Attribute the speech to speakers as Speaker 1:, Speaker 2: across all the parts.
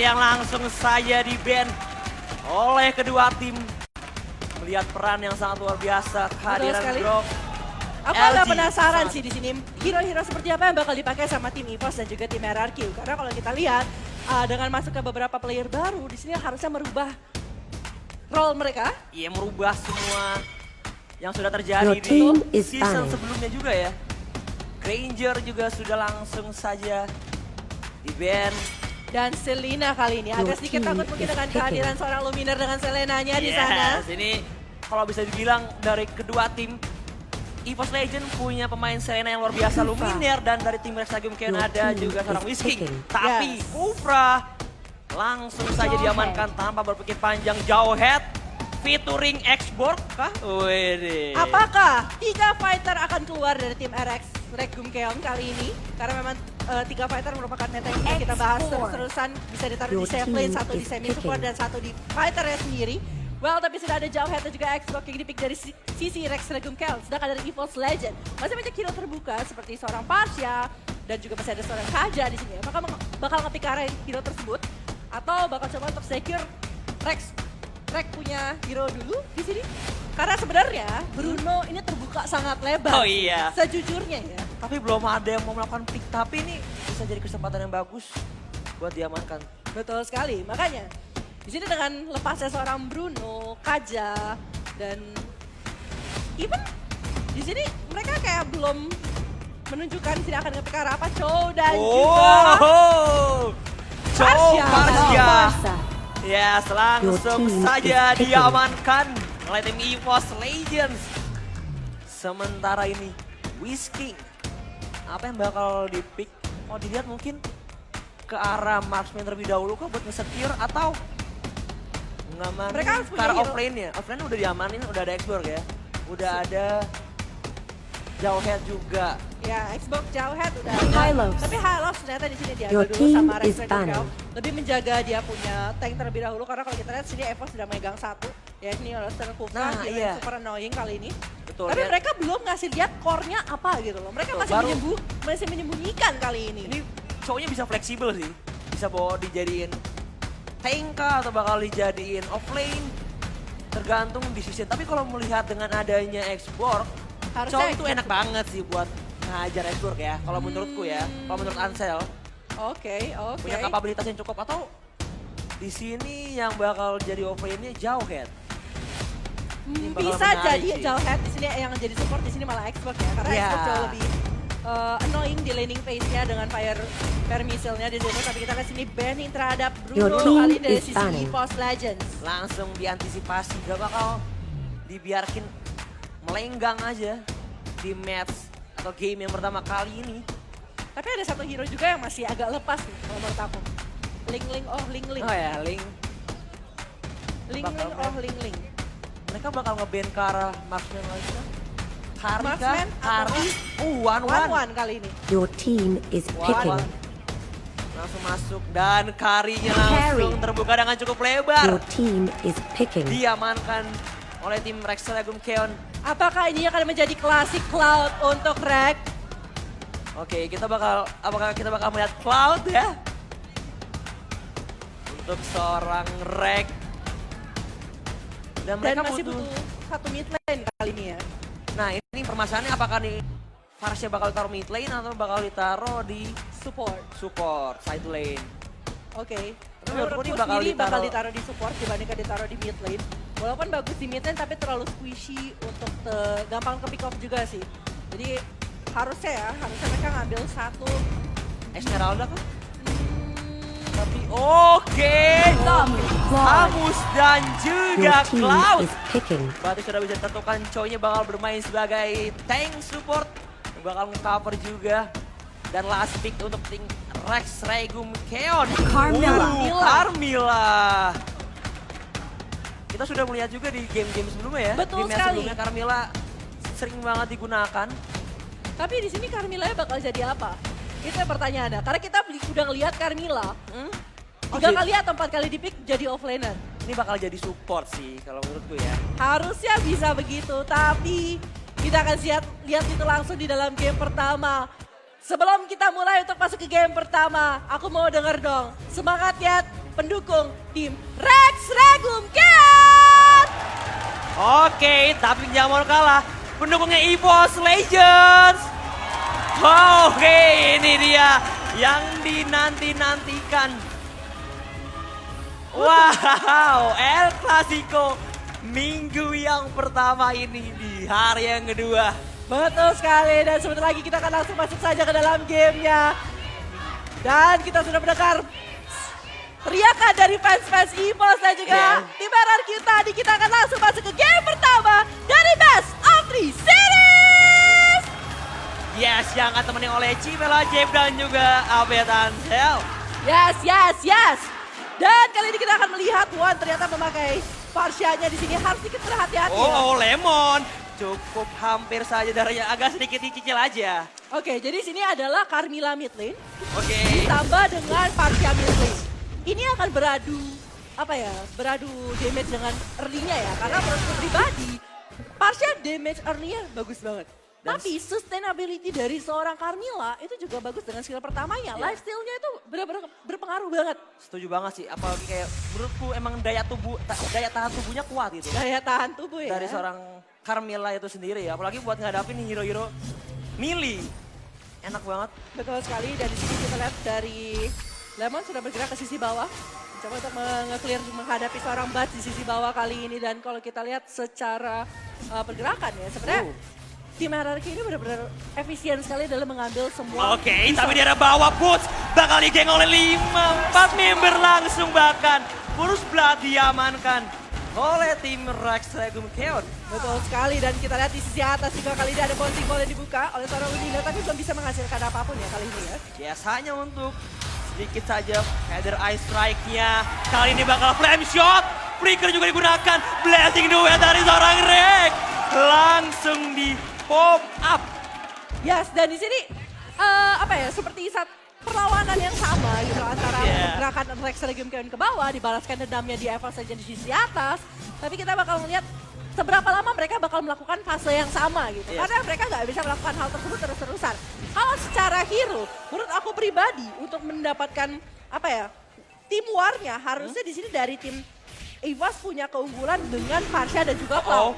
Speaker 1: yang langsung saja di-ban oleh kedua tim. Melihat peran yang sangat luar biasa, kehadiran Grok.
Speaker 2: Aku agak penasaran sih di sini, hero-hero seperti apa yang bakal dipakai sama tim EVOS dan juga tim RRQ. Karena kalau kita lihat, dengan masuk ke beberapa player baru, di sini harusnya merubah role mereka.
Speaker 1: Iya, merubah semua yang sudah terjadi di season sebelumnya juga ya. Granger juga sudah langsung saja di-ban.
Speaker 2: Dan Selena kali ini agak sedikit takut mungkin dengan kehadiran seorang Luminar dengan Selenanya di sana.
Speaker 1: Ini kalau bisa dibilang dari kedua tim, EVOS Legend punya pemain Selena yang luar biasa, Luminar, dan dari tim Rexagium Keon ada juga seorang Whisking. Tapi Kufra langsung saja diamankan tanpa berpikir panjang. Jauh head featuring Xborg kah? Wede.
Speaker 2: Apakah 3 fighter akan keluar dari tim RX Regium Keon kali ini? Karena memang 3 fighter merupakan meta yang kita bahas terus-terusan. Bisa ditaruh di safe lane, satu di semi support dan satu di fighternya sendiri. Well, tapi sudah ada Jauh Head dan juga Xbox yang dipick dari sisi Rex Regium Keon. Sedangkan dari EVOS Legend, masih banyak hero terbuka seperti seorang Pasha dan juga masih ada seorang Kaja di sini. Apakah bakal nge-pick arah hero tersebut atau bakal coba untuk secure Rex punya hero dulu di sini? Karena sebenarnya Bruno ini terbuka sangat lebar.
Speaker 1: Oh iya.
Speaker 2: Sejujurnya ya.
Speaker 1: Tapi belum ada yang mau melakukan pick, tapi ini bisa jadi kesempatan yang bagus buat diamankan.
Speaker 2: Betul sekali, makanya di sini dengan lepasnya seorang Bruno, Kaja, dan even di sini mereka kayak belum menunjukkan sini akan nge-pick arah apa. Chow dan juga
Speaker 1: Parsha. Yes, langsung saja diamankan oleh tim EVOS Legends. Sementara ini Whisking, apa yang bakal di-pick? Oh, dilihat mungkin ke arah marksman terlebih dahulu kok buat nge-secure atau ngamanin
Speaker 2: mereka harus
Speaker 1: ke arah offlane-nya. Offlane udah diamanin, udah ada Xborg ya. Udah ada Jauh Head juga.
Speaker 2: Ya, Xbox Jauh Head udah ada. Tapi Hylos ternyata di sini diambil dulu sama Rex Regium. Lebih menjaga dia punya tank terlebih dahulu karena kalau kita lihat sini EVOS sudah megang satu. Ya ini adalah Kufra, dia super annoying kali ini.
Speaker 1: Betul,
Speaker 2: tapi mereka belum ngasih lihat core-nya apa gitu loh. Mereka masih menyembunyikan kali ini.
Speaker 1: Ini cowoknya bisa fleksibel sih. Bisa bawa dijadiin tank kah atau bakal dijadiin offlane. Tergantung di season. Tapi kalau melihat dengan adanya Xborg, cowok itu enak banget sih buat ngajar Xborg ya. Kalau menurutku ya, kalau menurut Ansel.
Speaker 2: Oke.
Speaker 1: Punya kapabilitas yang cukup atau di sini yang bakal jadi offlane-nya Jauh Head.
Speaker 2: Bisa jadi Jauh Head di sini yang jadi support, di sini malah Xbox ya. Karena Xbox jauh lebih annoying di laning phase-nya dengan fire missile-nya di sini. Tapi kita lihat sini banning terhadap Bruno kali dari sisi EVOS Legends.
Speaker 1: Langsung diantisipasi, gak bakal dibiarkin melenggang aja di match atau game yang pertama kali ini.
Speaker 2: Tapi ada satu hero juga yang masih agak lepas nih kalau menurut aku. Ling.
Speaker 1: Oh ya, Ling.
Speaker 2: Ling.
Speaker 1: Mereka bakal nge-ban ke arah marksman lagi kan?
Speaker 2: Marksman
Speaker 1: Kari. One
Speaker 2: kali ini.
Speaker 3: Your team is picking.
Speaker 1: Langsung masuk dan Karinya langsung terbuka dengan cukup lebar.
Speaker 3: Your team is picking.
Speaker 1: Diamankan oleh tim Rexagium Keon.
Speaker 2: Apakah ini akan menjadi klasik Cloud untuk Rex?
Speaker 1: Oke, apakah kita bakal melihat Cloud ya? Untuk seorang Rex. Dan mereka
Speaker 2: masih butuh satu mid lane kali ini ya.
Speaker 1: Nah ini permasalahannya apakah nih Parsha bakal ditaruh mid lane atau bakal ditaruh di support side lane.
Speaker 2: Oke.
Speaker 1: Menurutku ini
Speaker 2: bakal ditaruh di support dibandingkan ditaruh di mid lane. Walaupun bagus di mid lane tapi terlalu squishy untuk gampang ke pick off juga sih. Jadi harusnya mereka ngambil satu
Speaker 1: Esmeralda kan? Tapi Amus dan juga Cloud. Berarti sudah bisa ditentukan cowoknya bakal bermain sebagai tank support. Bakal nge-cover juga. Dan last pick untuk tim Rexagium Keon. Carmilla. Kita sudah melihat juga di game-game sebelumnya ya.
Speaker 2: Betul
Speaker 1: di
Speaker 2: sekali.
Speaker 1: Sebelumnya Carmilla sering banget digunakan.
Speaker 2: Tapi di sini Carmilla bakal jadi apa? Itu yang pertanyaannya. Karena kita udah ngelihat Carmilla 3 kali atau 4 kali di-pick jadi offlaner.
Speaker 1: Ini bakal jadi support sih kalau menurutku ya.
Speaker 2: Harusnya bisa begitu, tapi kita akan lihat itu langsung di dalam game pertama. Sebelum kita mulai untuk masuk ke game pertama, aku mau denger dong semangat ya pendukung tim Rex Regum Chaos.
Speaker 1: Oke, tapi jangan mau kalah. Pendukungnya EVOS Legends. Oke, ini dia yang dinanti-nantikan. Wow, El Clasico minggu yang pertama ini di hari yang kedua.
Speaker 2: Betul sekali, dan sebentar lagi kita akan langsung masuk saja ke dalam gamenya. Dan kita sudah mendengar teriakan dari fans-fans EVOS dan juga tim RRQ tadi. Kita akan langsung masuk ke game pertama dari Best of 3 Series.
Speaker 1: Yes, yang akan temenin oleh Cimela, Jeb dan juga Abetan Sel.
Speaker 2: Yes. Dan kali ini kita akan melihat Wan ternyata memakai Parsianya di sini, harus sedikit berhati-hati.
Speaker 1: Oh, Lemon. Cukup hampir saja darahnya agak sedikit dicicil aja.
Speaker 2: Oke, jadi sini adalah Carmilla mid lane
Speaker 1: Oke.
Speaker 2: ditambah dengan Parsia mid lane. Ini akan beradu damage dengan early-nya ya. Karena menurutku pribadi, Parsia damage early-nya bagus banget.
Speaker 1: Dan
Speaker 2: Tapi sustainability dari seorang Carmilla itu juga bagus dengan skill pertamanya.
Speaker 1: Iya.
Speaker 2: Lifesteal-nya itu benar-benar berpengaruh banget.
Speaker 1: Setuju banget sih, apalagi kayak menurutku emang daya tahan tubuhnya kuat gitu.
Speaker 2: Daya tahan tubuh ya.
Speaker 1: Dari seorang Carmilla itu sendiri ya, apalagi buat ngadapin hero-hero melee. Enak banget.
Speaker 2: Betul sekali, dan di sini kita lihat dari Lemon sudah bergerak ke sisi bawah. Coba untuk nge-clear menghadapi seorang Bats di sisi bawah kali ini. Dan kalau kita lihat secara pergerakan ya, sebenarnya tim RRQ ini benar-benar efisien sekali dalam mengambil semua.
Speaker 1: Oke, tapi dia ada bawa Boots. Bakal digeng oleh 5-4 member langsung bahkan. Burus Blood diamankan oleh tim Rex Regum Chaos.
Speaker 2: Betul sekali, dan kita lihat di sisi atas juga kali ini ada bouncing ball yang dibuka oleh seorang Unina. Tapi belum bisa menghasilkan apapun ya kali ini ya.
Speaker 1: Biasanya untuk sedikit saja header ice strike-nya. Kali ini bakal flame shot. Flicker juga digunakan. Blessing duet dari seorang Rex. Langsung di pop up.
Speaker 2: Yes, dan di sini seperti saat perlawanan yang sama gitu antara gerakan Rex Regum Chaos ke bawah, dibalaskan dendamnya di EVOS saja di sisi atas. Tapi kita bakal melihat seberapa lama mereka bakal melakukan fase yang sama gitu. Karena mereka nggak bisa melakukan hal tersebut terus-terusan. Kalau secara hero, menurut aku pribadi untuk mendapatkan tim war-nya harusnya di sini dari tim EVOS punya keunggulan dengan Parsia dan juga Cloud.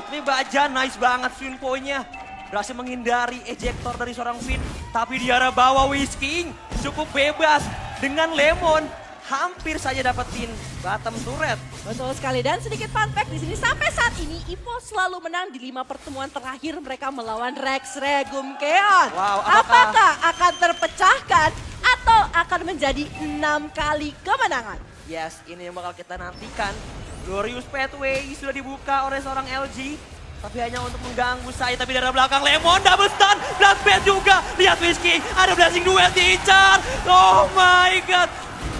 Speaker 1: Tapi Baja nice banget swing point-nya. Berhasil menghindari ejector dari seorang Finn. Tapi di arah bawah Whisking cukup bebas dengan Lemon. Hampir saja dapetin bottom turret.
Speaker 2: Betul sekali, dan sedikit fun fact di sini sampai saat ini EVOS selalu menang di 5 pertemuan terakhir mereka melawan Rex Regum Chaos.
Speaker 1: Wow,
Speaker 2: apakah akan terpecahkan atau akan menjadi 6 kali kemenangan?
Speaker 1: Yes, ini yang bakal kita nantikan. Glorious Pathway sudah dibuka oleh seorang LG. Tapi hanya untuk mengganggu saya, tapi dari belakang Lemon double stun. Blood Bed juga, lihat Whisking, ada blessing duet diincar. Oh my god.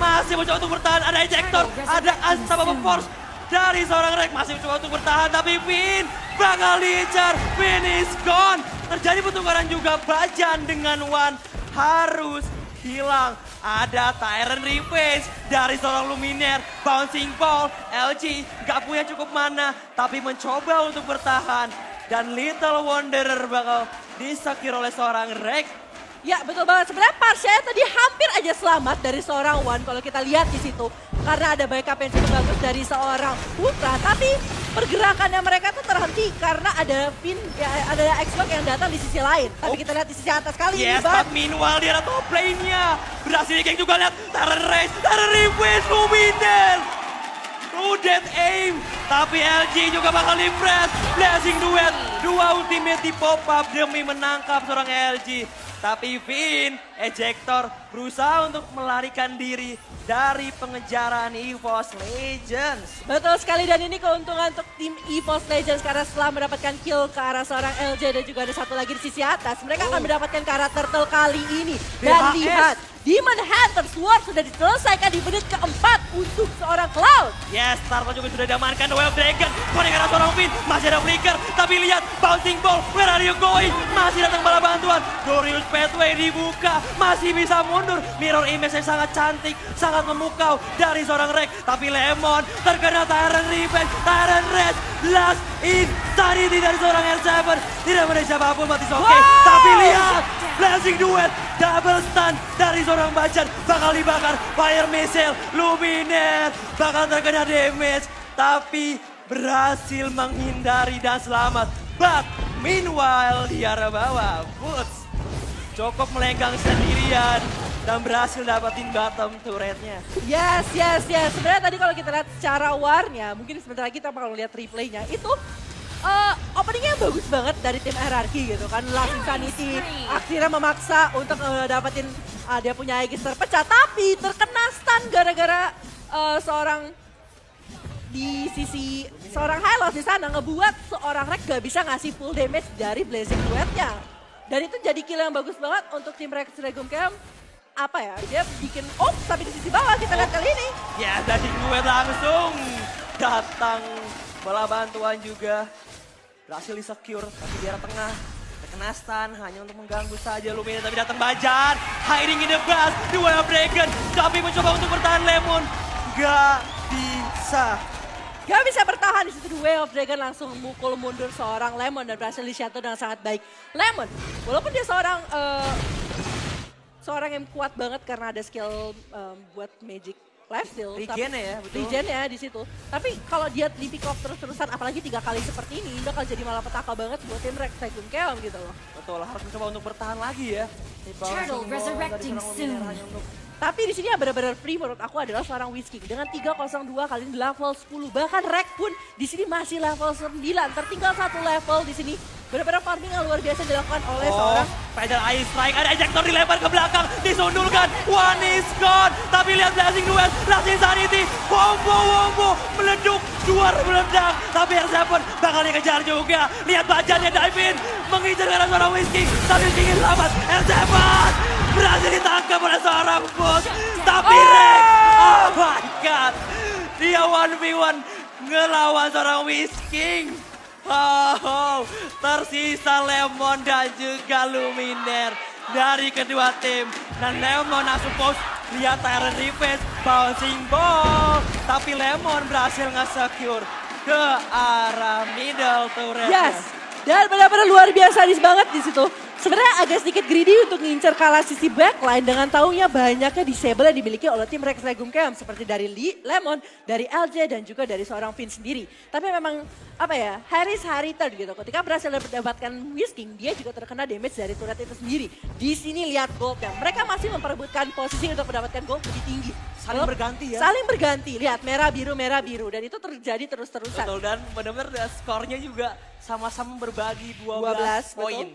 Speaker 1: Masih mencoba untuk bertahan, ada ejector, ada unstoppable force dari seorang Rex. Masih mencoba untuk bertahan, tapi Finn bakal diincar. Finn is gone. Terjadi pertukaran juga, Bajan dengan Wan harus hilang. Ada Tyrant Revenge dari seorang Luminaire. Bouncing Ball, LG gak punya cukup mana, tapi mencoba untuk bertahan. Dan Little Wanderer bakal disakir oleh seorang Rex.
Speaker 2: Ya betul banget, sebenarnya Parsia tadi hampir aja selamat dari seorang Wan kalau kita lihat di situ. Karena ada backup yang cukup bagus dari seorang Putra, tapi pergerakannya mereka tuh terhenti karena ada Finn, ada Xbox yang datang di sisi lain. Tapi kita lihat di sisi atas kali ini,
Speaker 1: but meanwhile dia ada top lane-nya. Berhasil di juga lihat Terran Race, Terran Request, Luminaire. Dead aim, tapi LG juga bakal impress. Blessing duet, dua ultimate di pop up demi menangkap seorang LG. Tapi Finn, ejector berusaha untuk melarikan diri dari pengejaran EVOS Legends.
Speaker 2: Betul sekali, dan ini keuntungan untuk tim EVOS Legends karena setelah mendapatkan kill ke arah seorang LJ dan juga ada satu lagi di sisi atas, mereka akan mendapatkan karakter turtle kali ini. Dan
Speaker 1: DHS.
Speaker 2: lihat, Demon Hunter Sword sudah diselesaikan di menit keempat untuk seorang Cloud.
Speaker 1: Yes, Turtle juga sudah diamankan, The Wild Dragon. Konek arah seorang Finn, masih ada flicker. Tapi lihat, Bouncing Ball, where are you going? Masih datang bala bantuan. Glorious Pathway dibuka, masih bisa mundur. mundur. Mirror image yang sangat cantik, sangat memukau dari seorang Rek. Tapi Lemon terkena Tyrant Revenge, Tyrant Red, Last Insanity dari seorang R7. Tidak ada siapapun mati Soke. Tapi lihat, Blazing Duet, double stun dari seorang Bajan. Bakal dibakar, Fire Missile, Luminaire bakal terkena damage. Tapi berhasil menghindari dan selamat. But meanwhile di arah bawah, Woods cukup melenggang sendirian dan berhasil dapetin bottom turretnya.
Speaker 2: Yes. Sebenarnya tadi kalau kita lihat secara warnya, mungkin sebentar lagi kita bakal lihat replaynya. Itu openingnya bagus banget dari tim hierarki gitu kan. Last Insanity akhirnya memaksa untuk dapetin dia punya Aegis terpecah. Tapi terkena stun gara-gara seorang di sisi seorang Hylos di sana ngebuat seorang Rek gak bisa ngasih full damage dari Blazing Duetnya. Dan itu jadi kill yang bagus banget untuk tim Rex Regum Camp. Apa ya, dia bikin tapi di sisi bawah kita lihat kali ini.
Speaker 1: Ya, Blazing Duet langsung datang. Bola bantuan juga berhasil di-secure, tapi di arah tengah terkena stun hanya untuk mengganggu saja Lumina. Tapi datang Bajan, hiding in the grass, the Way of Dragon. Tapi mencoba untuk bertahan Lemon, gak bisa.
Speaker 2: Gak bisa bertahan di situ. The Way of Dragon langsung mukul mundur seorang Lemon dan berhasil di-shadow dengan sangat baik. Lemon, walaupun dia seorang yang kuat banget karena ada skill buat magic lifesteal.
Speaker 1: Regen ya, betul.
Speaker 2: Regen ya di situ. Tapi kalau dia di pick off terus-terusan, apalagi 3 kali seperti ini, bakal jadi malah petaka banget buat tim Rex Regum Keom gitu loh.
Speaker 1: Betul, harus mencoba untuk bertahan lagi ya.
Speaker 4: Turtle resurrecting soon.
Speaker 2: Tapi di sini yang benar-benar free menurut aku adalah seorang Whisking dengan 302 kali ini level 10. Bahkan Rek pun di sini masih level 9. Tertinggal 1 level di sini. Benar-benar farming yang luar biasa dilakukan oleh seorang
Speaker 1: Spider Ice Strike, ada ejector dilempar ke belakang, disundulkan, one is gone. Tapi lihat Blazing Duet, Last Insanity, wombo, meleduk, juara meledak. Tapi R7 bakal dikejar juga. Lihat Bajannya dive in, mengincar ke arah seorang Whisking, tapi ingin selamat. R7 berhasil ditangkap oleh seorang bot. Tapi Rek, oh my god, dia 1v1 ngelawan seorang Whisking. Oh, tersisa Lemon dan juga Luminaire dari kedua tim. Dan Lemon langsung post, lihat Tyrant Revenge, bouncing ball. Tapi Lemon berhasil nge-secure ke arah middle turret.
Speaker 2: Yes, dan benar-benar luar biasa banget di situ. Sebenarnya agak sedikit greedy untuk ngincer kalah sisi backline dengan taunya banyaknya disable yang dimiliki oleh tim Rex Regum Camp. Seperti dari Lemon, dari LJ dan juga dari seorang Finn sendiri. Tapi memang apa ya, Harris Hariter gitu. Ketika berhasil mendapatkan Whisking, dia juga terkena damage dari turret itu sendiri. Di sini lihat goldnya. Mereka masih memperebutkan posisi untuk mendapatkan gold lebih tinggi.
Speaker 1: Saling berganti ya.
Speaker 2: Saling berganti, lihat merah biru. Dan itu terjadi terus-terusan.
Speaker 1: Betul, dan benar-benar skornya juga sama-sama berbagi 12 poin.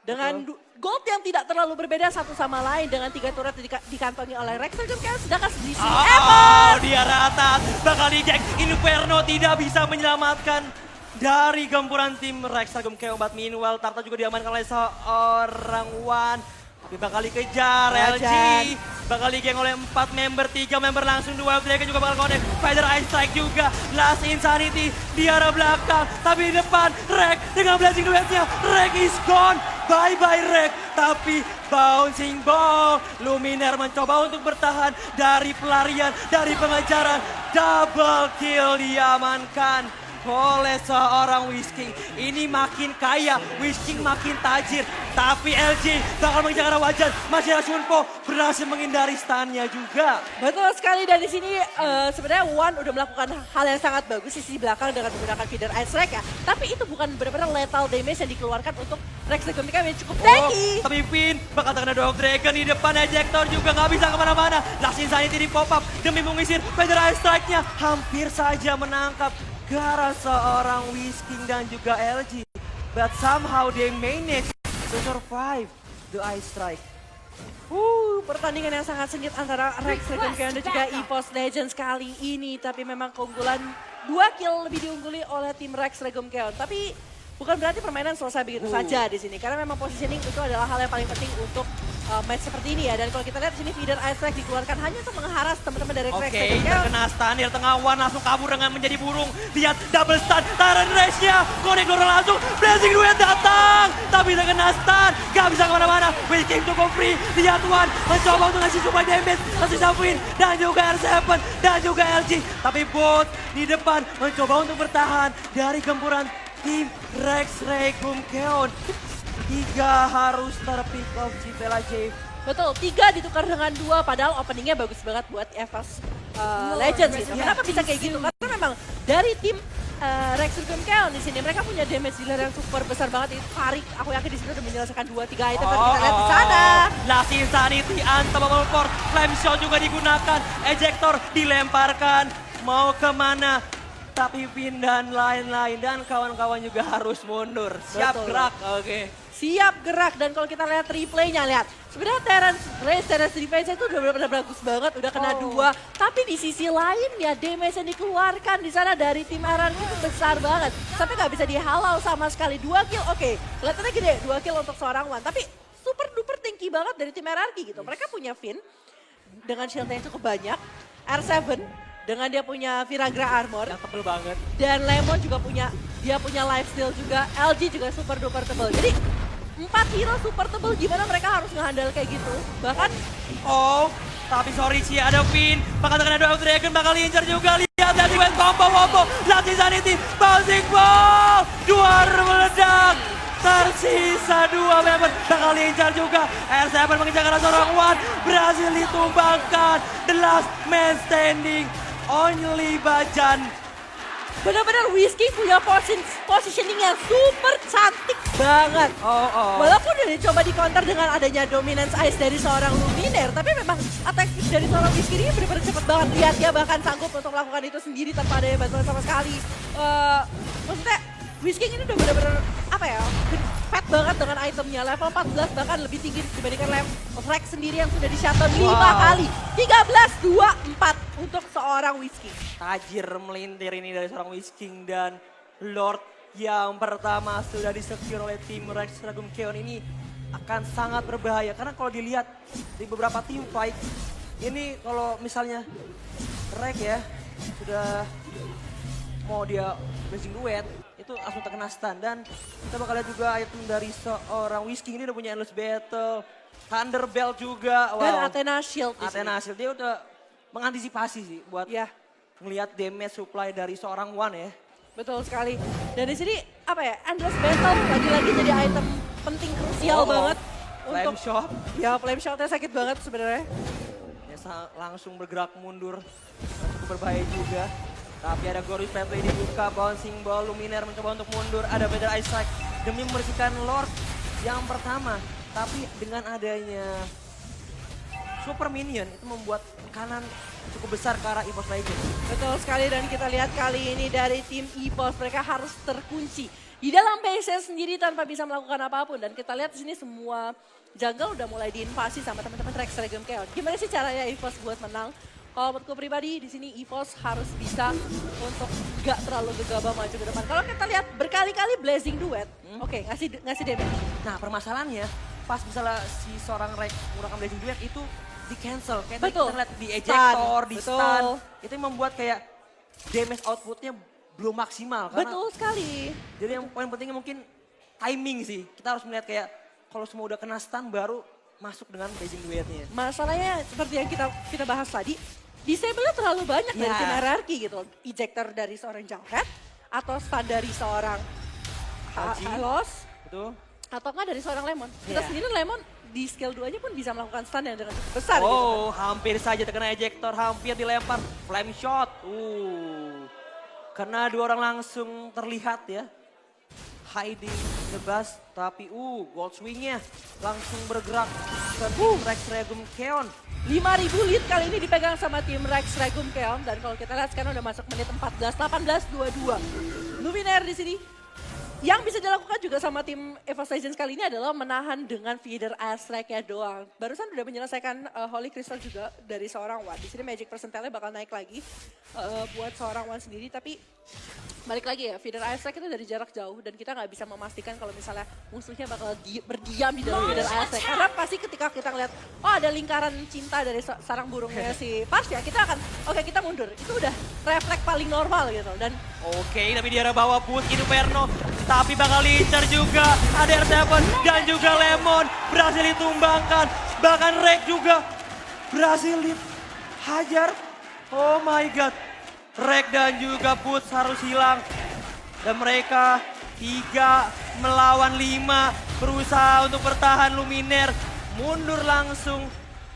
Speaker 2: Dengan gold yang tidak terlalu berbeda satu sama lain dengan 3 turret dikantongi oleh Rex Regum Camp, sedangkan di sini
Speaker 1: di arah atas bakal di-jack. Inferno tidak bisa menyelamatkan dari gempuran tim Rex Regum Camp. But meanwhile Tarta juga diamankan oleh seorang Wan. Tapi bakal dikejar LG, bakal digeng oleh 4 member, 3 member langsung, 2 mereka juga bakal connect. Spider Ice Strike juga, Last Insanity di arah belakang. Tapi di depan Rek dengan Blazing Duetnya, Rek is gone. Bye-bye Rek, tapi bouncing ball. Luminaire mencoba untuk bertahan dari pelarian, dari pengejaran. Double kill diamankan oleh seorang Whisking. Ini makin kaya, Whisking makin tajir. Tapi LG bakal mengejar wajah. Masih ada Shunpo berhasil menghindari stunnya juga.
Speaker 2: Betul sekali, dan di sini sebenarnya Wan udah melakukan hal yang sangat bagus di sisi belakang dengan menggunakan feeder Ice Strike ya. Tapi itu bukan benar-benar lethal damage yang dikeluarkan untuk Rex Regum Camp yang cukup tanky.
Speaker 1: Tapi Finn bakal terkena Dog Dragon di depan, ejector juga nggak bisa kemana-mana. Last Insanity di pop up demi mengisir feeder Ice Strike-nya. Hampir saja menangkap gara seorang Whisking dan juga LG. But somehow they managed to survive the Ice Strike.
Speaker 2: Pertandingan yang sangat sengit antara Rex Regum Camp dan juga EVOS Legends kali ini. Tapi memang keunggulan 2 kill lebih diungguli oleh tim Rex Regum Camp. Tapi bukan berarti permainan selesai begitu saja di sini. Karena memang positioning itu adalah hal yang paling penting untuk match seperti ini ya. Dan kalau kita lihat sini feeder Ice Strike dikeluarkan hanya untuk mengharas teman-teman dari Rex.
Speaker 1: Oke, terkena stun di tengah Wan langsung kabur dengan menjadi burung. Lihat double stun, Tyrant Rage-nya. Connect Loro langsung, Blazing Duet datang. Tapi terkena stun, gak bisa kemana-mana. Whisking cukup free, lihat Wan mencoba untuk ngasih supply damage. Langsung sapuin, dan juga R7, dan juga LG. Tapi bot di depan mencoba untuk bertahan dari gempuran tim Rex Regum Keon. 3 harus terpick off Cipela J.
Speaker 2: Betul, 3 ditukar dengan 2 padahal openingnya bagus banget buat EVOS Legends gitu. Kenapa bisa kayak gitu? Karena memang dari tim Rex Regum Keon di sini mereka punya damage dealer yang super besar banget. Itu Farik, aku yakin di sini udah menyelesaikan 2-3 item tadi kita lihat di sana.
Speaker 1: Last Insanity, Unstoppable Force, Flame Shot juga digunakan, Ejector dilemparkan, mau kemana? Tapi Vin dan lain-lain dan kawan-kawan juga harus mundur. Siap
Speaker 2: Betul.
Speaker 1: gerak, oke.
Speaker 2: Siap gerak dan kalau kita lihat replaynya lihat. Sebenarnya Terrence defense itu udah benar-benar bagus banget, udah kena 2. Tapi di sisi lain ya damage yang dikeluarkan di sana dari tim RRQ itu besar banget. Sampai nggak bisa dihalau sama sekali. 2 kill, oke. Kelihatannya gede, 2 kill untuk seorang Wan. Tapi super duper tinggi banget dari tim RRQ gitu. Mereka punya Vin dengan shield yang cukup banyak. R7 dengan dia punya Viragra Armor.
Speaker 1: Yang tebel banget.
Speaker 2: Dan Lemon juga punya, dia punya lifesteal juga. LG juga super duper tebel. Jadi 4 hero super tebel, gimana mereka harus ngehandle kayak gitu. Bahkan,
Speaker 1: Tapi sorry sih ada Vin, bakal terkena Dwarf Dragon, bakal diincar juga. Lihat dari wave combo, Last Insanity, Bouncing Ball, 2 meledak. Tersisa 2 member, bakal diincar juga. R7 mengejar karena seorang Wan, berhasil ditumbangkan. The last man standing, only Bajan.
Speaker 2: benar-benar Whiskey punya positioning yang super cantik banget. Walaupun udah dicoba di counter dengan adanya dominance ice dari seorang Luminaire, tapi memang attack speed dari seorang Whiskey ini benar-benar cepet banget. Lihat dia bahkan sanggup untuk melakukan itu sendiri tanpa ada bantuan sama sekali. Maksudnya Whiskey ini udah benar-benar apa ya, fat banget dengan itemnya. Level 14 bahkan lebih tinggi dibandingkan level Rex sendiri yang sudah di-shutdown 5 kali. 13-2-4 untuk seorang Whiskey.
Speaker 1: Tajir melintir ini dari seorang Whisking dan Lord yang pertama sudah di-secure oleh tim Rex Regum Keon ini akan sangat berbahaya. Karena kalau dilihat di beberapa team fight, ini kalau misalnya Rex ya sudah mau dia blazing duet, itu langsung terkena stun. Dan kita bakal lihat juga item dari seorang Whisking ini udah punya Endless Battle, Thunder Belt juga.
Speaker 2: Dan Athena Shield.
Speaker 1: Athena Shield, dia udah mengantisipasi sih buat ngelihat damage supply dari seorang Wan ya.
Speaker 2: Betul sekali. Dan di sini apa ya, Endless Battle lagi-lagi jadi item penting krusial banget.
Speaker 1: Flame Shot.
Speaker 2: Ya, Flame Shotnya sakit banget sebenarnya.
Speaker 1: Ya, langsung bergerak mundur, cukup berbahaya juga. Tapi ada Glorious Pathway dibuka, Bouncing Ball, Luminaire mencoba untuk mundur. Ada Better Ice Strike demi membersihkan Lord yang pertama. Tapi dengan adanya Super Minion itu membuat tekanan cukup besar ke arah EVOS Legends.
Speaker 2: Betul sekali, dan kita lihat kali ini dari tim EVOS mereka harus terkunci di dalam base sendiri tanpa bisa melakukan apapun. Dan kita lihat di sini semua jungle udah mulai diinvasi sama teman-teman Rex Regum Keon. Gimana sih caranya EVOS buat menang? Kalau menurutku pribadi di sini EVOS harus bisa untuk gak terlalu gegabah maju ke depan. Kalau kita lihat berkali-kali blazing duet, oke, ngasih damage.
Speaker 1: Nah permasalahannya pas misalnya si seorang Rex menggunakan blazing duet itu di cancel. Kayak tadi
Speaker 2: Betul.
Speaker 1: kita lihat di ejector, di
Speaker 2: Betul.
Speaker 1: stun. Itu yang membuat kayak damage outputnya belum maksimal. Karena
Speaker 2: Betul sekali.
Speaker 1: jadi yang poin pentingnya mungkin timing sih. Kita harus melihat kayak kalau semua udah kena stun baru masuk dengan blazing duetnya.
Speaker 2: Masalahnya seperti yang kita bahas tadi, disable-nya terlalu banyak dari tim RRQ gitu. Ejector dari seorang Junghead, atau stun dari seorang Halos,
Speaker 1: Betul.
Speaker 2: atau enggak dari seorang Lemon. Kita sendiri Lemon di skill 2-nya pun bisa melakukan stun yang dengan cukup besar gitu.
Speaker 1: Hampir saja terkena ejector, hampir dilempar. Flame shot. Karena 2 orang langsung terlihat ya. Hiding the bus, tapi gold swingnya langsung bergerak ke tim Rex Regum Keon.
Speaker 2: 5.000 lead kali ini dipegang sama tim Rex Regum Keon, dan kalau kita lihat sekarang udah masuk menit 14, 18, 22. Luminaire di sini. Yang bisa dilakukan juga sama tim EVOS Legends kali ini adalah menahan dengan feeder Astrek-nya doang. Barusan udah menyelesaikan Holy Crystal juga dari seorang Wan. Di sini magic percentile bakal naik lagi buat seorang Wan sendiri, tapi Balik lagi ya, feeder airstrike itu dari jarak jauh dan kita nggak bisa memastikan kalau misalnya musuhnya bakal berdiam di dalam feeder airstrike. Karena pasti ketika kita ngeliat, oh ada lingkaran cinta dari sarang burungnya si Pars ya, kita akan, oke kita mundur. Itu udah refleks paling normal gitu. Dan
Speaker 1: Oke, tapi di arah bawah push Inferno. Tapi bakal lincar juga. Ada R7 dan juga Lemon. Berhasil ditumbangkan. Bahkan Rek juga berhasil dihajar. Oh my god. Rek dan juga Puts harus hilang. Dan mereka 3 melawan 5. Berusaha untuk bertahan Luminer. Mundur langsung.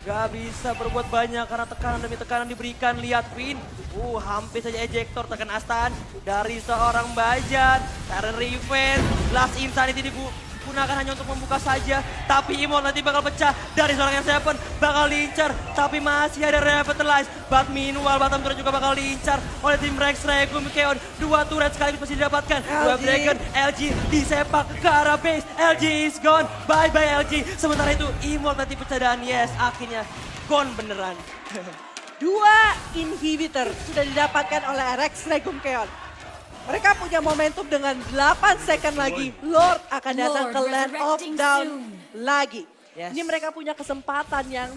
Speaker 1: Gak bisa berbuat banyak karena tekanan demi tekanan diberikan. Lihat Queen. Hampir saja ejector tekan Astan dari seorang Bajan. Tyrant Revenge. Last Insanity digunakan hanya untuk membuka saja. Tapi Imon nanti bakal pecah dari seorang R7. Bakal lincar. Tapi masih ada Revitalize. But meanwhile bottom turret juga bakal lincar oleh tim Rex Regum Keon. 2 turret sekaligus masih didapatkan. Web Dragon, LG disepak ke arah base. LG is gone. Bye bye LG. Sementara itu Imon nanti pecah dan yes akhirnya gone beneran.
Speaker 2: 2 inhibitor sudah didapatkan oleh Rex Regum Keon. Mereka punya momentum dengan 8 second lagi. Lord akan datang ke Land of Down lagi.
Speaker 1: Yes.
Speaker 2: Ini mereka punya kesempatan yang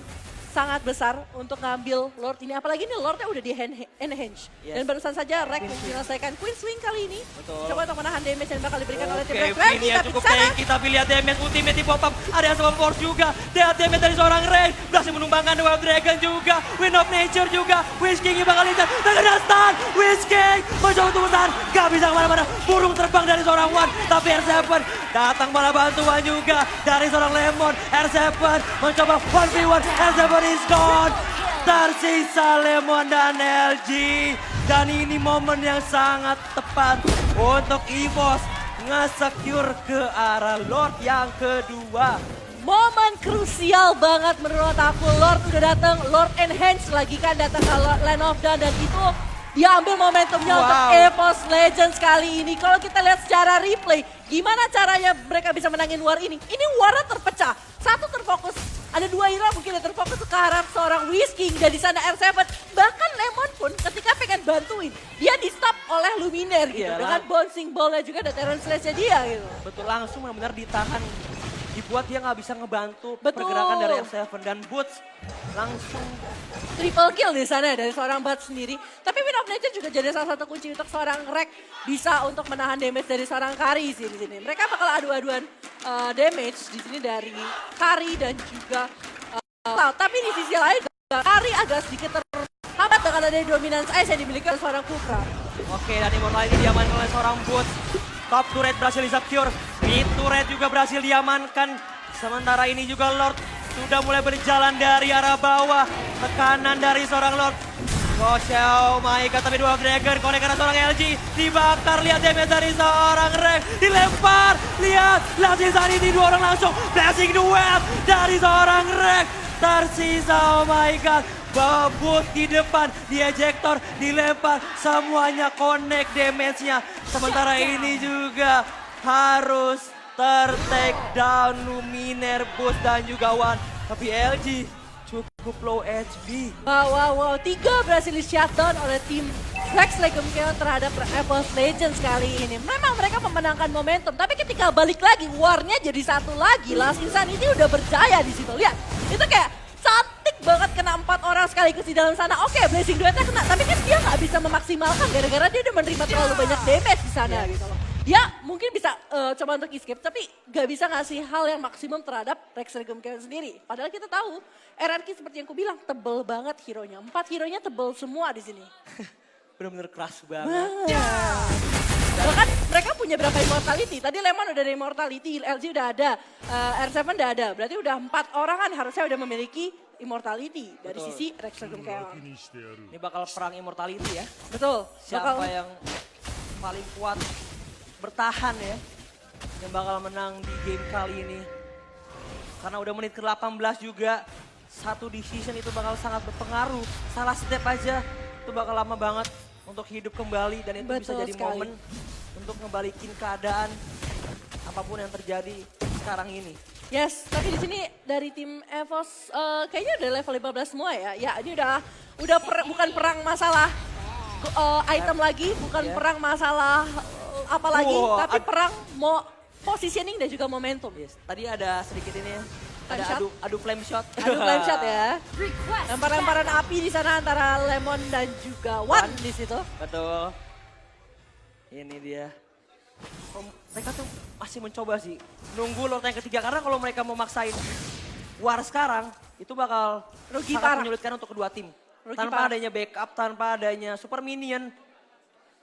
Speaker 2: sangat besar untuk ngambil Lord ini. Apalagi ini Lordnya udah di enhance.
Speaker 1: Yes.
Speaker 2: Dan barusan saja Rex menyelesaikan Queen Swing kali ini.
Speaker 1: Betul.
Speaker 2: Coba untuk menahan damage yang bakal diberikan oleh tim Rex.
Speaker 1: Queen ya cukup tanky tapi lihat damage ultimate di pop up. Ada yang sama force juga. Lihat damage dari seorang Rex. Berhasil menumbangkan Web Dragon juga. Wind of Nature juga. Wish King bakal lintas. Terkena stun. Wish King mencoba untuk bertahan. Gak bisa kemana-mana. Burung terbang dari seorang One. Tapi R7 datang malah bantuan juga dari seorang Lemon. R7 mencoba 1v1. R7 is gone. Tersisa Lemon dan LG. Dan ini momen yang sangat tepat untuk EVOS nge-secure ke arah Lord yang kedua.
Speaker 2: Momen krusial banget menurut aku. Lord udah datang, Lord Enhance lagi kan datang ke Land of Dawn dan itu dia ambil momentumnya untuk EVOS Legends kali ini. Kalau kita lihat secara replay, gimana caranya mereka bisa menangin war ini? Ini warnya terpecah. Satu terfokus, ada 2 hero mungkin yang terfokus ke arah seorang Whisking dan di sana R7. Bahkan Lemon pun ketika pengen bantuin, dia di stop oleh Luminer gitu.
Speaker 1: Iyalah.
Speaker 2: Dengan bouncing ball-nya juga dan Terran Slash-nya dia gitu.
Speaker 1: Betul, langsung benar-benar ditahan. Dibuat dia nggak bisa ngebantu
Speaker 2: Betul.
Speaker 1: pergerakan dari R7 dan Boots langsung
Speaker 2: Triple kill di sana dari seorang Bat sendiri. Tapi Wind of Nature juga jadi salah satu kunci untuk seorang Rek bisa untuk menahan damage dari seorang Kari di sini. Mereka bakal adu-aduan damage di sini dari Kari dan juga Cloud. Tapi di sisi lain Kari agak sedikit terhambat dengan ada dominance ice yang dimiliki oleh seorang Kukra.
Speaker 1: Oke, dan Immortal ini diamankan oleh seorang Boots. Top turret berhasil di-secure, mid turret juga berhasil diamankan. Sementara ini juga Lord sudah mulai berjalan dari arah bawah. Tekanan dari seorang Lord. Oh my god, tapi 2 Dragon connect karena seorang LG. Dibakar, lihat damage dari seorang Rex. Dilempar, lihat. Langsung saat ini 2 orang langsung. Blessing the web dari seorang Rex. Tersisa, oh my god. Babut di depan, di ejector, dilempar, semuanya connect damage-nya. Sementara ini juga harus ter-take down Luminer, Boost dan juga One. Tapi LG cukup low HP.
Speaker 2: Wow. 3 berhasil di shutdown oleh tim Rex Regum Keon terhadap EVOS Legends kali ini. Memang mereka memenangkan momentum, tapi ketika balik lagi, warnya jadi satu lagi. Last Insanity udah berjaya di situ. Lihat, itu kayak cantik banget kena 4 orang sekaligus di dalam sana. Oke, Blazing Duetnya kena, tapi kan dia nggak bisa memaksimalkan gara-gara dia udah menerima terlalu banyak damage di sana gitu loh. Dia mungkin bisa coba untuk escape, tapi nggak bisa ngasih hal yang maksimum terhadap Rex Regum Keon sendiri. Padahal kita tahu, RRQ seperti yang aku bilang, tebel banget hero-nya. 4 hero-nya tebel semua di sini.
Speaker 1: Bener-bener keras banget.
Speaker 2: Bahkan mereka punya berapa immortality? Tadi Lemon udah ada immortality, LG udah ada, R7 udah ada. Berarti udah 4 orang kan harusnya udah memiliki immortality dari
Speaker 1: Betul.
Speaker 2: sisi Rex Regum Keon.
Speaker 1: Ini bakal perang immortality ya.
Speaker 2: Betul.
Speaker 1: Siapa yang paling kuat bertahan ya. Yang bakal menang di game kali ini. Karena udah menit ke-18 juga. Satu decision itu bakal sangat berpengaruh. Salah step aja itu bakal lama banget untuk hidup kembali. Dan itu bisa
Speaker 2: Betul
Speaker 1: jadi
Speaker 2: sekali.
Speaker 1: momen untuk ngebalikin keadaan apapun yang terjadi sekarang ini.
Speaker 2: Yes, tapi di sini dari tim EVOS kayaknya udah level 15 semua ya. Ya, ini udah bukan perang masalah item lagi, bukan
Speaker 1: Ya.
Speaker 2: perang masalah apa lagi,
Speaker 1: Wow,
Speaker 2: tapi perang mau positioning dan juga momentum.
Speaker 1: Yes. Tadi ada sedikit ini ya.
Speaker 2: Flame
Speaker 1: Ada
Speaker 2: shot?
Speaker 1: adu flame shot.
Speaker 2: Aduh, flame shot ya.
Speaker 4: Request
Speaker 2: Lempar-lemparan
Speaker 4: backup.
Speaker 2: api di sana antara Lemon dan juga Wan di situ.
Speaker 1: Betul. Ini dia. Mereka tuh masih mencoba sih. Nunggu Lord yang ketiga. Karena kalau mereka mau maksain war sekarang, itu bakal
Speaker 2: Rugi
Speaker 1: sangat
Speaker 2: parah.
Speaker 1: menyulitkan untuk kedua tim.
Speaker 2: Rugi
Speaker 1: Tanpa
Speaker 2: parah.
Speaker 1: adanya backup, tanpa adanya super minion.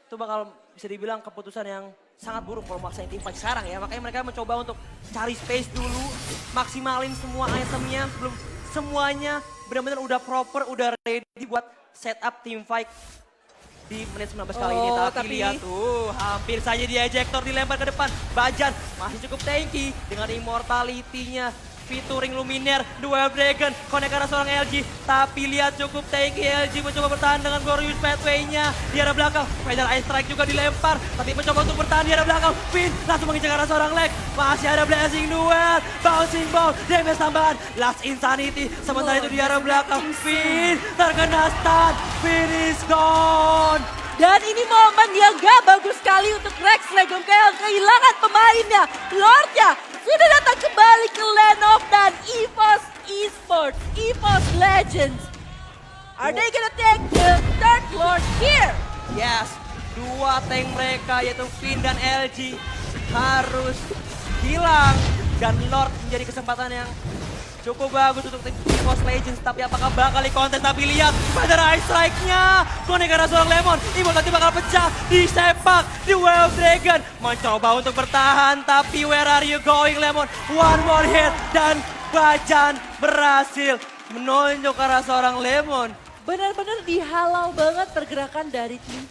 Speaker 1: Itu bakal bisa dibilang keputusan yang sangat buruk kalau maksain tim fight sekarang ya. Makanya mereka mencoba untuk cari space dulu. Maksimalin semua itemnya sebelum semuanya benar-benar udah proper, udah ready buat setup team fight di menit 19 kali ini.
Speaker 2: Oh,
Speaker 1: Tapi
Speaker 2: tapi-
Speaker 1: lihat tuh, hampir saja di ejector dilempar ke depan. Bajan masih cukup tanky dengan immortality-nya. Featuring Luminaire, Duel Dragon, connect ke arah seorang LG. Tapi lihat cukup tanky, LG mencoba bertahan dengan Glorious Pathway-nya. Di arah belakang, Feather Ice Strike juga dilempar. Tapi mencoba untuk bertahan di arah belakang. Finn langsung mengincar ke arah seorang leg. Masih ada Blazing Duel, Bouncing Ball, damage tambahan. Last Insanity, sementara itu di arah belakang. Finn terkena stun, Finn is gone.
Speaker 2: Dan ini momen yang gak bagus sekali untuk Rex Regum Keon. Kehilangan pemainnya, Lordnya sudah datang kembali ke Land of dan EVOS Esports, EVOS Legends. Are they gonna take the third Lord here?
Speaker 1: Yes, dua tank mereka yaitu Finn dan LG harus hilang. Dan Lord menjadi kesempatan yang cukup bagus untuk tim EVOS Legends. Tapi apakah bakal dikonten? Tapi lihat pada Ice Strike-nya. Connect karena seorang Lemon. Ibu nanti bakal pecah. Disepak. Di Wave Dragon. Mencoba untuk bertahan. Tapi where are you going Lemon? One more hit. Dan Bajan berhasil menonjok ke arah seorang Lemon.
Speaker 2: Benar-benar dihalau banget pergerakan dari tim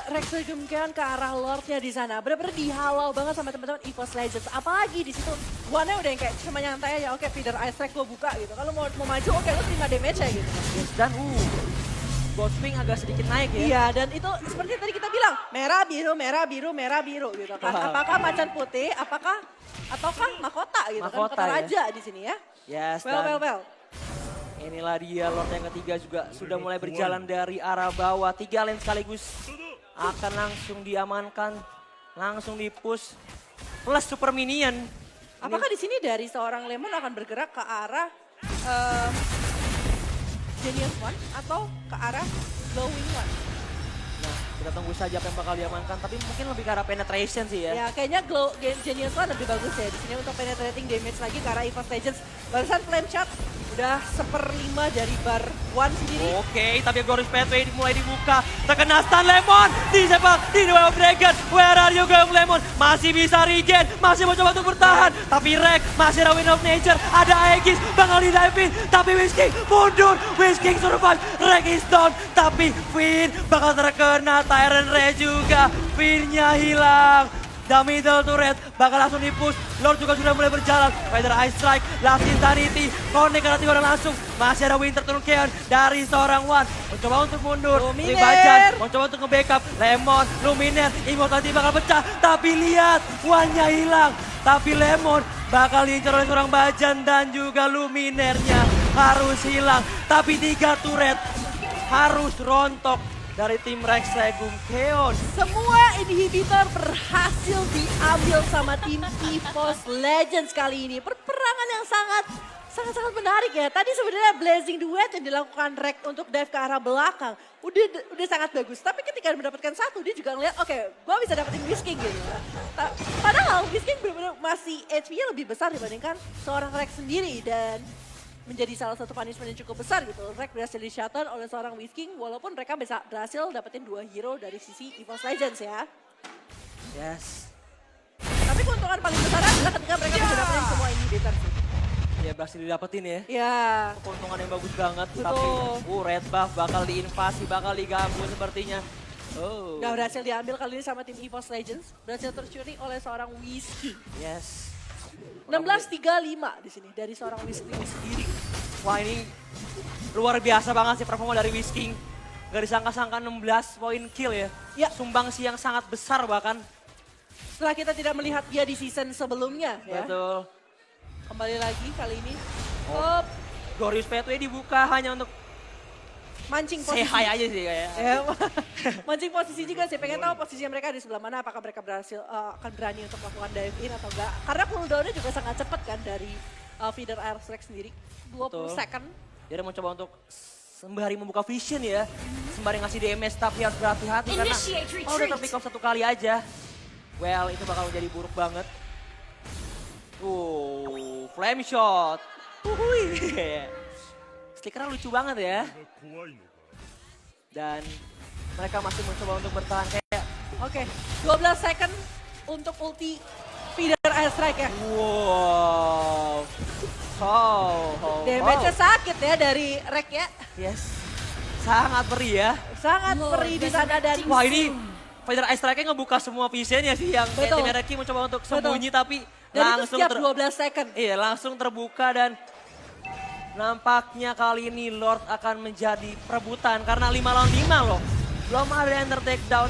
Speaker 2: Rex Regum Keon ke arah Lordnya di sana. Benar-benar dihalau banget sama teman-teman EVOS Legends. Apalagi di situ One-nya udah yang kayak cuma nyantai aja. Oke, feeder Ice Strike gue buka gitu. Kalau mau maju, oke lo terima damage ya gitu.
Speaker 1: Yes, dan Ghostwing agak sedikit naik ya.
Speaker 2: Iya, dan itu seperti yang tadi kita bilang, merah, biru, merah, biru, merah, biru gitu kan.
Speaker 1: Wah.
Speaker 2: Apakah macan putih, ataukah mahkota gitu
Speaker 1: Mahkota
Speaker 2: kan,
Speaker 1: ya.
Speaker 2: raja di sini ya.
Speaker 1: Yes,
Speaker 2: Well.
Speaker 1: inilah dia Lord yang ketiga juga sudah mulai berjalan dari arah bawah. 3 lane sekaligus akan langsung diamankan, langsung di-push. Plus super minion.
Speaker 2: Apakah di sini dari seorang Lemon akan bergerak ke arah Genius One atau ke arah Glowing One?
Speaker 1: Nah, kita tunggu saja apa yang bakal diamankan. Tapi mungkin lebih ke arah penetration sih ya.
Speaker 2: Ya kayaknya Genius One lebih bagus ya di sini untuk penetrating damage lagi ke arah EVOS Legends. Barusan Flame Shot udah 1/5 dari bar One sendiri.
Speaker 1: Oke, tapi Glorious Pathway mulai dibuka. Terkena stun Lemon. Disepak di Duel Dragon. Where are you going Lemon? Masih bisa regen. Masih mencoba untuk bertahan. Tapi Rex masih ada Wind of Nature. Ada Aegis. Bakal di-dive in. Tapi Whisking mundur. Whisking survive. Rex is down. Tapi Finn bakal terkena Tyrant Ray juga. Finn-nya hilang. The middle turret bakal langsung di-push. Lord juga sudah mulai berjalan. Feather Ice Strike, Last Insanity, connect karena 3 orang langsung. Masih ada Winter Turn Keon dari seorang One. Mencoba untuk mundur.
Speaker 2: Luminaire.
Speaker 1: Bajan mencoba untuk nge-backup. Lemon, Luminaire, Immortality bakal pecah. Tapi lihat, One-nya hilang. Tapi Lemon bakal diincar oleh seorang Bajan dan juga Luminaire-nya harus hilang. Tapi 3 turret harus rontok dari tim Rex Regum Keon.
Speaker 2: Semua inhibitor berhasil diambil sama tim EVOS Legends kali ini. Perperangan yang sangat menarik ya. Tadi sebenarnya Blazing Duet yang dilakukan Rex untuk dive ke arah belakang udah sangat bagus. Tapi ketika mendapatkan satu dia juga ngeliat oke, gue bisa dapetin Whisking gitu. Padahal Whisking benar-benar masih HP-nya lebih besar dibandingkan seorang Rex sendiri dan menjadi salah satu punishment yang cukup besar gitu. Rex berhasil di-shutdown oleh seorang Whisking walaupun mereka berhasil dapetin 2 hero dari sisi EVOS Legends ya.
Speaker 1: Yes.
Speaker 2: Tapi keuntungan paling besar adalah ketika mereka bisa dapetin semua inhibitor sih.
Speaker 1: Ya berhasil didapetin ya.
Speaker 2: Ya,
Speaker 1: Keuntungan yang bagus banget.
Speaker 2: Betul.
Speaker 1: Tapi red buff bakal diinvasi, bakal diganggu sepertinya. Oh.
Speaker 2: nggak berhasil diambil kali ini sama tim EVOS Legends. Berhasil tercuri oleh seorang Whisking.
Speaker 1: Yes.
Speaker 2: 16-35 di sini dari seorang Whisking sendiri.
Speaker 1: Wah ini luar biasa banget sih performa dari Whisking. Gak disangka-sangka 16 poin kill ya.
Speaker 2: Ya.
Speaker 1: Sumbangsi yang sangat besar bahkan.
Speaker 2: Setelah kita tidak melihat dia di season sebelumnya ya.
Speaker 1: Betul.
Speaker 2: Kembali lagi kali ini.
Speaker 1: Glorious Pathway dibuka hanya untuk
Speaker 2: mancing
Speaker 1: say
Speaker 2: posisi.
Speaker 1: hi aja sih kayak.
Speaker 2: Ya, mancing posisi juga sih, pengen tahu posisinya mereka di sebelah mana, apakah mereka akan berani untuk melakukan dive in atau enggak. Karena cooldown-nya juga sangat cepat kan dari feeder airstrike sendiri, 20
Speaker 1: Betul.
Speaker 2: second.
Speaker 1: Dia mau coba untuk sembari membuka vision ya. Sembari ngasih DMS tapi harus berhati-hati karena
Speaker 4: Initiate
Speaker 1: kalau udah
Speaker 4: retreat.
Speaker 1: terpick off satu kali aja. Well, itu bakal menjadi buruk banget. Flame shot. Uhuy. Stickernya lucu banget ya. Dan mereka masih mencoba untuk bertahan kayak
Speaker 2: Oke, 12 second untuk ulti feeder airstrike ya.
Speaker 1: wow.
Speaker 2: Damage-nya sakit ya dari Rek ya.
Speaker 1: Yes. Sangat perih ya.
Speaker 2: Sangat
Speaker 4: Lord,
Speaker 2: perih di sana dan
Speaker 1: Wah ini Fighter Ice Strike ngebuka semua visionnya sih yang kayak
Speaker 2: Betul.
Speaker 1: tim Reki mencoba untuk sembunyi tapi
Speaker 2: dan itu
Speaker 1: langsung
Speaker 2: setiap 12 second.
Speaker 1: iya langsung terbuka dan nampaknya kali ini Lord akan menjadi perebutan karena 5 lawan 5 loh. Belum ada yang ter-takedown.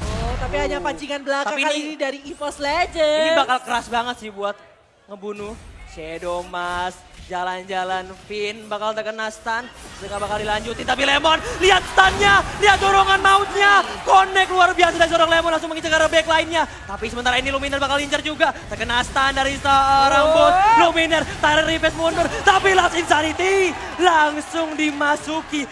Speaker 2: Oh, tapi hanya pancingan belakang
Speaker 1: Tapi
Speaker 2: kali
Speaker 1: ini-
Speaker 2: ini dari EVOS Legends.
Speaker 1: Ini bakal keras banget sih buat ngebunuh. Shadow Mas, jalan-jalan Finn bakal terkena stun. Sehingga bakal dilanjutin tapi Lemon lihat stunnya, lihat dorongan mautnya. Connect luar biasa dari seorang Lemon langsung mengincar ke arah backline-nya. Tapi sementara ini Luminar bakal incar juga. Terkena stun dari seorang bot. Luminar tarik reverse mundur. Tapi Last Insanity langsung dirasuki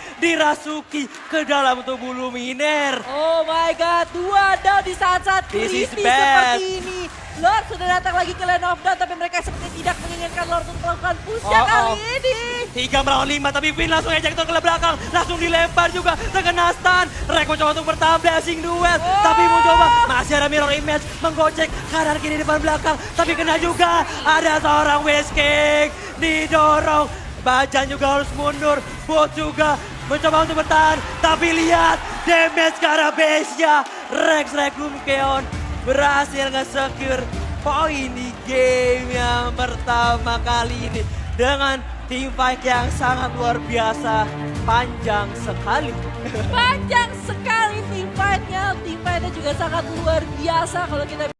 Speaker 1: ke dalam tubuh Luminar.
Speaker 2: Oh my god, 2 down di saat-saat
Speaker 1: This is
Speaker 2: kritis
Speaker 1: bad.
Speaker 2: seperti ini. Lord sudah datang lagi ke lane of down, tapi mereka seperti tidak menginginkan Lord untuk melakukan push-nya kali ini.
Speaker 1: 3 melawan 5 tapi Finn langsung ejector ke belakang. Langsung dilempar juga terkena stun. Rek mencoba untuk bertahan blessing duel. Tapi mencoba masih ada mirror image menggocek kanan kiri depan belakang. Tapi kena juga ada seorang Westkick didorong. Bajan juga harus mundur. Bot juga mencoba untuk bertahan. Tapi lihat damage ke arah base-nya. Rex Keon berhasil nge-secure poin di game yang pertama kali ini. Dengan team fight yang sangat luar biasa. Panjang sekali.
Speaker 2: Panjang sekali team fight-nya. Team fight-nya juga sangat luar biasa kalau kita